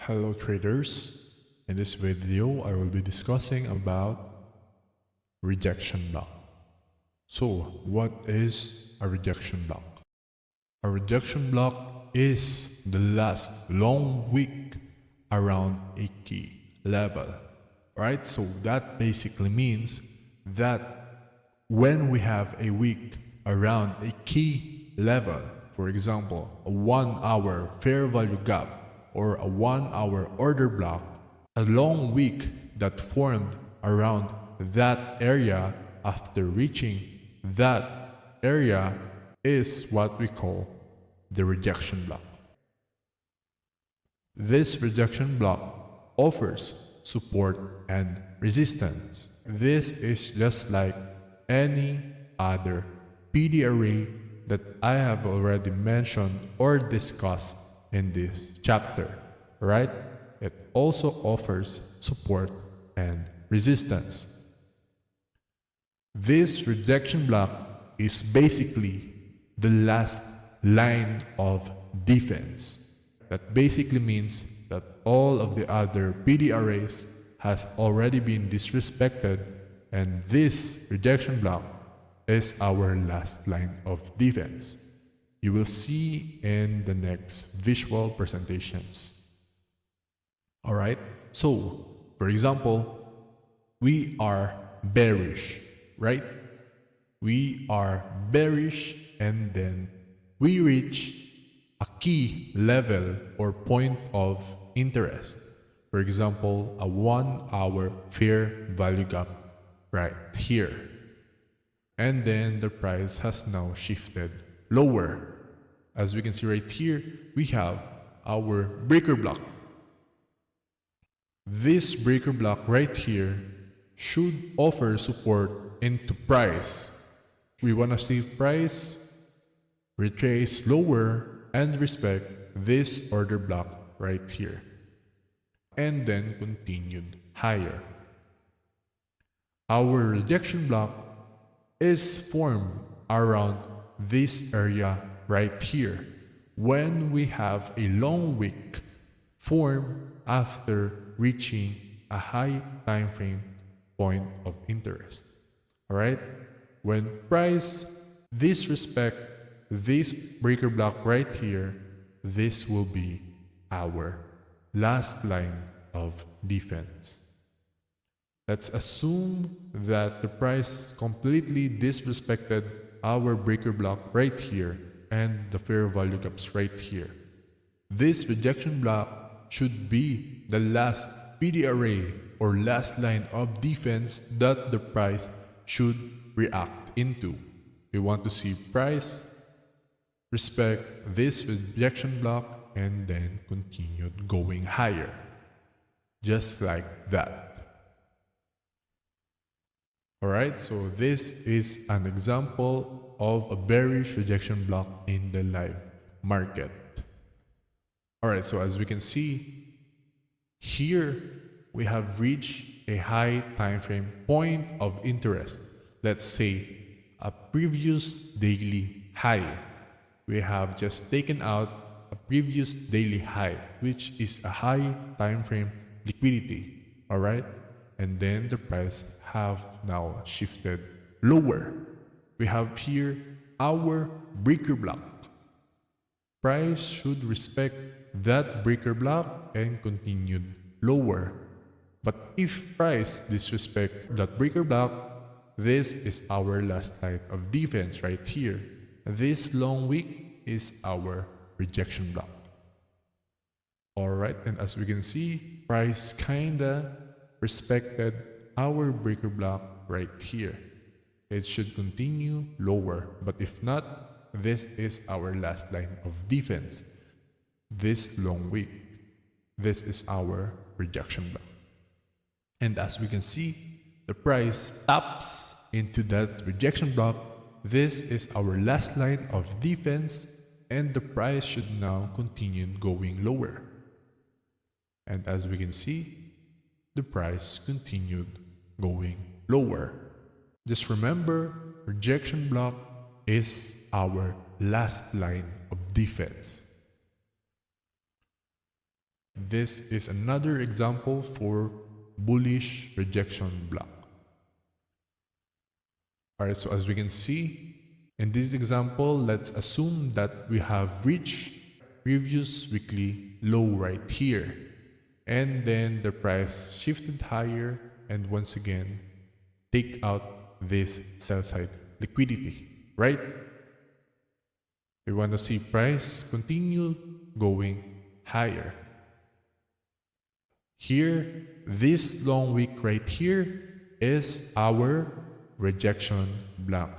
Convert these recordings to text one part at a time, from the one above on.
Hello traders, in this video I will be discussing about rejection block. So what is a rejection block? A rejection block is the last long wick around a key level, right? So that basically means that when we have a wick around a key level, for example, a 1 hour fair value gap or a 1 hour order block, a long wick that formed around that area after reaching that area is what we call the rejection block. This rejection block offers support and resistance. This is just like any other PD array that I have already mentioned or discussed in this chapter, right? It also offers support and resistance. This rejection block is basically the last line of defense. That basically means that all of the other PD arrays has already been disrespected, and this rejection block is our last line of defense. You will see in the next visual presentations. Alright, so for example, we are bearish, right? We are bearish and then we reach a key level or point of interest. For example, a 1 hour fair value gap right here. And then the price has now shifted lower. As we can see right here, we have our breaker block. This breaker block right here should offer support into price. We want to see price retrace lower and respect this order block right here, and then continued higher. Our rejection block is formed around this area right here when we have a long wick formed after reaching a high time frame point of interest. Alright? When price disrespect this breaker block right here, this will be our last line of defense. Let's assume that the price completely disrespected our breaker block right here and the fair value gaps right here. This rejection block should be the last PD array or last line of defense that the price should react into. We want to see price respect this rejection block and then continue going higher. Just like that. Alright, so this is an example of a bearish rejection block in the live market. Alright, so as we can see, here we have reached a high time frame point of interest. Let's say a previous daily high. We have just taken out a previous daily high, which is a high time frame liquidity. Alright? And then the price have now shifted lower. We have here our breaker block. Price should respect that breaker block and continue lower. But if price disrespect that breaker block, this is our last line of defense right here. This long wick is our rejection block. Alright, and as we can see, price kinda respected our breaker block right here. It should continue lower, but if not, this is our last line of defense. This long wick, this is our rejection block. And as we can see, the price taps into that rejection block. This is our last line of defense, and the price should now continue going lower. And as we can see, the price continued going lower. Just remember, rejection block is our last line of defense. this is another example for bullish rejection block. Alright, so as we can see, in this example, let's assume that we have reached previous weekly low right here. And then the price shifted higher and once again take out this sell side liquidity, right? We want to see price continue going higher. Here, this long wick right here is our rejection block.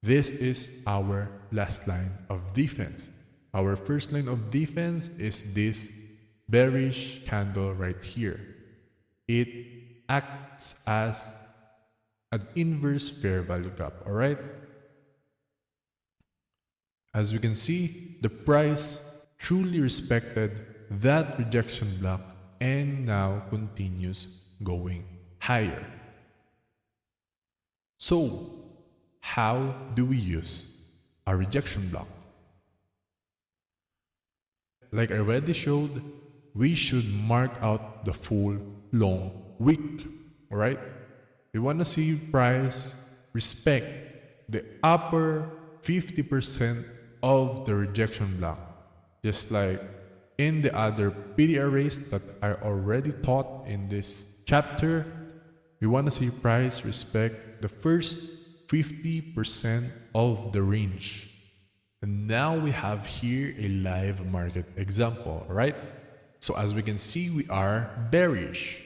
This is our last line of defense. Our first line of defense is this bearish candle right here. It acts as an inverse fair value gap, alright? As we can see, the price truly respected that rejection block and now continues going higher. So, how do we use a rejection block? Like I already showed, we should mark out the full long wick, alright? We want to see price respect the upper 50% of the rejection block, just like in the other PD arrays that I already taught in this chapter. We want to see price respect the first 50% of the range. And now we have here a live market example, right? So as we can see, we are bearish.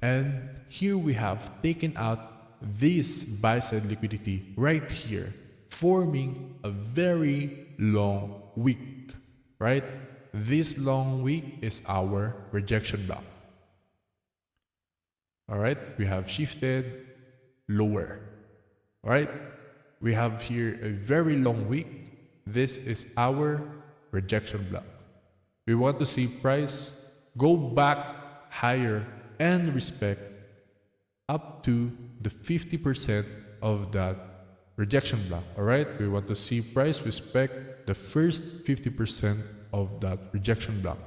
And here we have taken out this buy side liquidity right here, forming a very long wick, right? This long wick is our rejection block. Alright, we have shifted lower. Alright, we have here a very long wick. This is our rejection block. We want to see price go back higher and respect up to the 50% of that rejection block. Alright, we want to see price respect the first 50% of that rejection block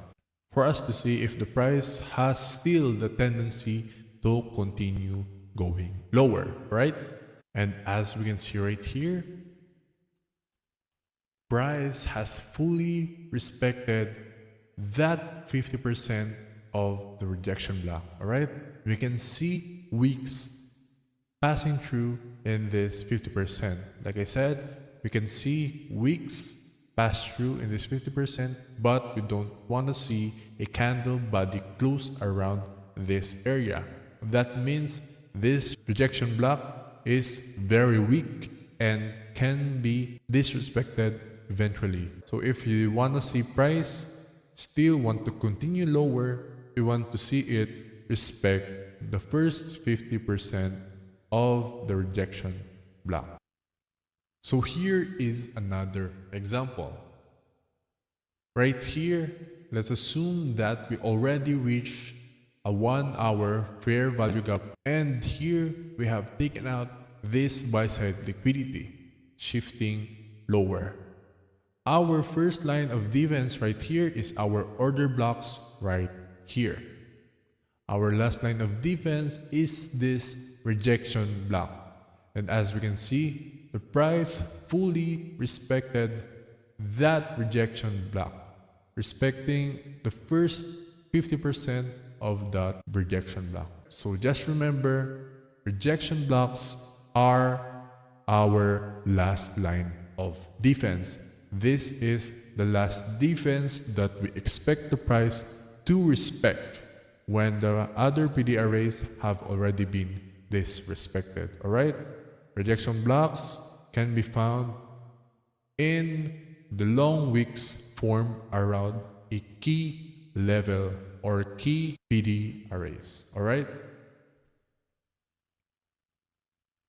for us to see if the price has still the tendency to continue going lower, right? And as we can see right here, price has fully respected that 50% of the rejection block, alright? We can see wicks passing through in this 50%. Like I said, we can see wicks pass through in this 50%, but we don't want to see a candle body close around this area. That means this rejection block is very weak and can be disrespected eventually. So if you want to see price still want to continue lower, you want to see it respect the first 50% of the rejection block. So here is another example. Right here, let's assume that we already reached a 1 hour fair value gap, and here we have taken out this buy side liquidity, shifting lower. Our first line of defense right here is our order blocks right here. Our last line of defense is this rejection block. And as we can see, the price fully respected that rejection block, respecting the first 50% of that rejection block. So just remember, rejection blocks are our last line of defense. This is the last defense that we expect the price to respect when the other PD arrays have already been disrespected. Alright? Rejection blocks can be found in the long wicks formed around a key level or key PD arrays. Alright?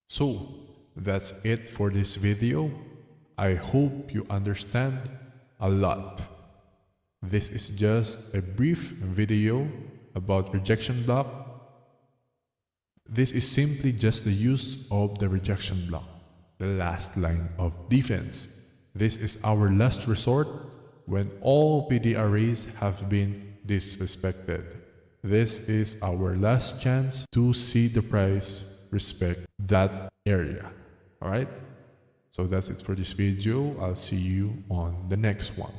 So, that's it for this video. I hope you understand a lot. This is just a brief video about rejection block. This is simply just the use of the rejection block, the last line of defense. This is our last resort when all PD arrays have been disrespected. This is our last chance to see the price respect that area. Alright? So that's it for this video. I'll see you on the next one.